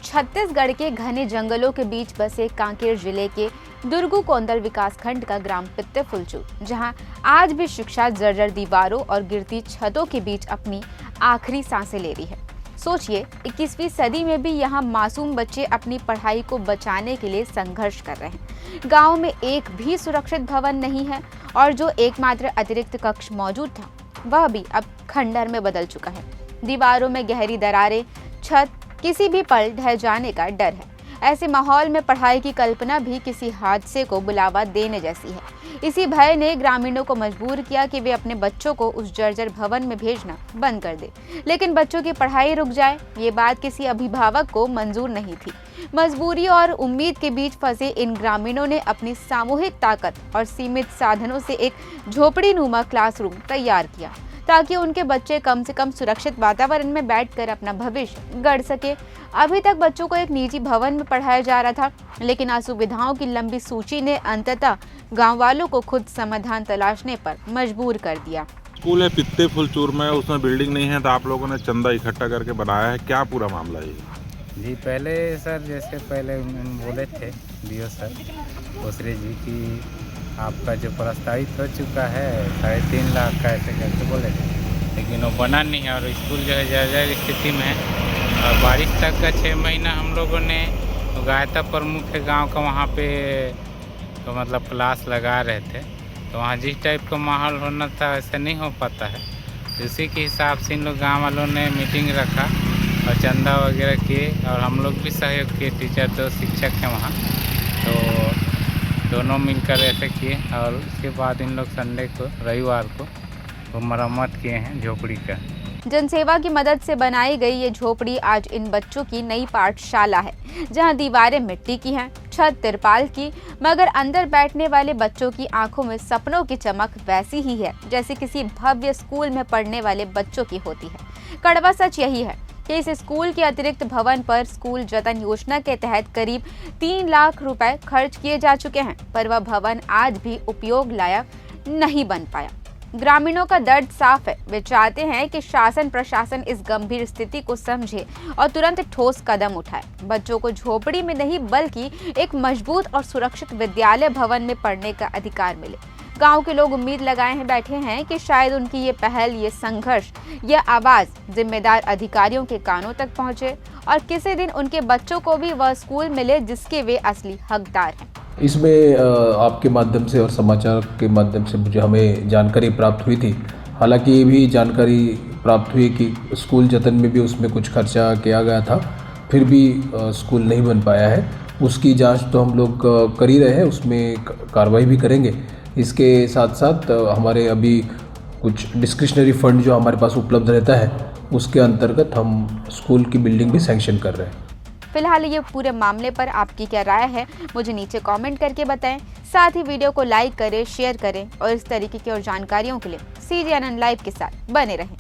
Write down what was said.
छत्तीसगढ़ के घने जंगलों के बीच बसे कांकेर जिले के दुर्गू कोंदल विकासखंड का ग्राम पित्ते फुलचू, जहां आज भी शिक्षा जर्जर दीवारों और गिरती छतों के बीच अपनी आखिरी सांसें ले रही है। सोचिए, 21वीं सदी में भी यहां मासूम बच्चे अपनी पढ़ाई को बचाने के लिए संघर्ष कर रहे हैं। गांव में एक भी सुरक्षित भवन नहीं है और जो एकमात्र अतिरिक्त कक्ष मौजूद था, वह भी अब खंडहर में बदल चुका है। दीवारों में गहरी दरारें, छत किसी भी पल ढह जाने का डर है। ऐसे माहौल में पढ़ाई की कल्पना भी किसी हादसे को बुलावा देने जैसी है। इसी भय ने ग्रामीणों को मजबूर किया कि वे अपने बच्चों को उस जर्जर भवन में भेजना बंद कर दे। लेकिन बच्चों की पढ़ाई रुक जाए, ये बात किसी अभिभावक को मंजूर नहीं थी। मजबूरी और उम्मीद के बीच फंसे इन ग्रामीणों ने अपनी सामूहिक ताकत और सीमित साधनों से एक झोपड़ी नुमा क्लासरूम तैयार किया, ताकि उनके बच्चे कम से कम सुरक्षित वातावरण में बैठकर अपना भविष्य गढ़ सके। अभी तक बच्चों को एक निजी भवन में पढ़ाया जा रहा था, लेकिन असुविधाओं की लंबी सूची ने अंततः गांव वालों को खुद समाधान तलाशने पर मजबूर कर दिया। स्कूल है पित्ते फुलचूर में, उसमें बिल्डिंग नहीं है, तो आप लोगों ने चंदा इकट्ठा करके बनाया है। क्या पूरा मामला है? जी पहले सर, जैसे पहले बोले थे बीओ सर दूसरे जी की आपका जो प्रस्तावित हो चुका है 3.5 लाख का, ऐसे करके बोले थे, लेकिन वो बना नहीं है और स्कूल जो है जर्जर स्थिति में है। और बारिश तक का 6 महीना हम लोगों ने गायता प्रमुख गांव का वहाँ पे तो मतलब क्लास लगा रहे थे, तो वहाँ जिस टाइप का माहौल होना था वैसे नहीं हो पाता है। उसी के हिसाब से इन लोग गाँव वालों ने मीटिंग रखा और चंदा वगैरह किए और हम लोग भी सहयोग किए। टीचर तो शिक्षक हैं वहाँ, तो दोनों मिलकर ऐसे किए और उसके बाद इन लोग संडे को, रविवार को वो मरम्मत किए हैं झोपड़ी का। जनसेवा की मदद से बनाई गई ये झोपड़ी आज इन बच्चों की नई पाठशाला है, जहां दीवारें मिट्टी की हैं, छत तिरपाल की, मगर अंदर बैठने वाले बच्चों की आंखों में सपनों की चमक वैसी ही है जैसे किसी भव्य स्कूल में पढ़ने वाले बच्चों की होती है। कड़वा सच यही है कि इस स्कूल के अतिरिक्त भवन पर स्कूल जतन योजना के तहत करीब 3 लाख रुपए खर्च किए जा चुके हैं, पर वह भवन आज भी उपयोग लायक नहीं बन पाया। ग्रामीणों का दर्द साफ है। वे चाहते हैं कि शासन प्रशासन इस गंभीर स्थिति को समझे और तुरंत ठोस कदम उठाए। बच्चों को झोपड़ी में नहीं बल्कि एक मजबूत और सुरक्षित विद्यालय भवन में पढ़ने का अधिकार मिले। गांव के लोग उम्मीद लगाए बैठे हैं कि शायद उनकी ये पहल, ये संघर्ष, ये आवाज जिम्मेदार अधिकारियों के कानों तक पहुंचे और किसी दिन उनके बच्चों को भी वह स्कूल मिले जिसके वे असली हकदार हैं। इसमें आपके माध्यम से और समाचार के माध्यम से मुझे हमें जानकारी प्राप्त हुई थी। हालांकि ये भी जानकारी प्राप्त हुई कि स्कूल जतन में भी उसमें कुछ खर्चा किया गया था, फिर भी स्कूल नहीं बन पाया है। उसकी जांच तो हम लोग कर ही रहे हैं, उसमें कार्रवाई भी करेंगे। इसके साथ साथ हमारे अभी कुछ डिस्क्रिशनरी फंड जो हमारे पास उपलब्ध रहता है, उसके अंतर्गत हम स्कूल की बिल्डिंग भी सैंक्शन कर रहे हैं। फिलहाल ये पूरे मामले पर आपकी क्या राय है, मुझे नीचे कमेंट करके बताएं। साथ ही वीडियो को लाइक करें, शेयर करें और इस तरीके की और जानकारियों के लिए CGNN लाइव के साथ बने रहें।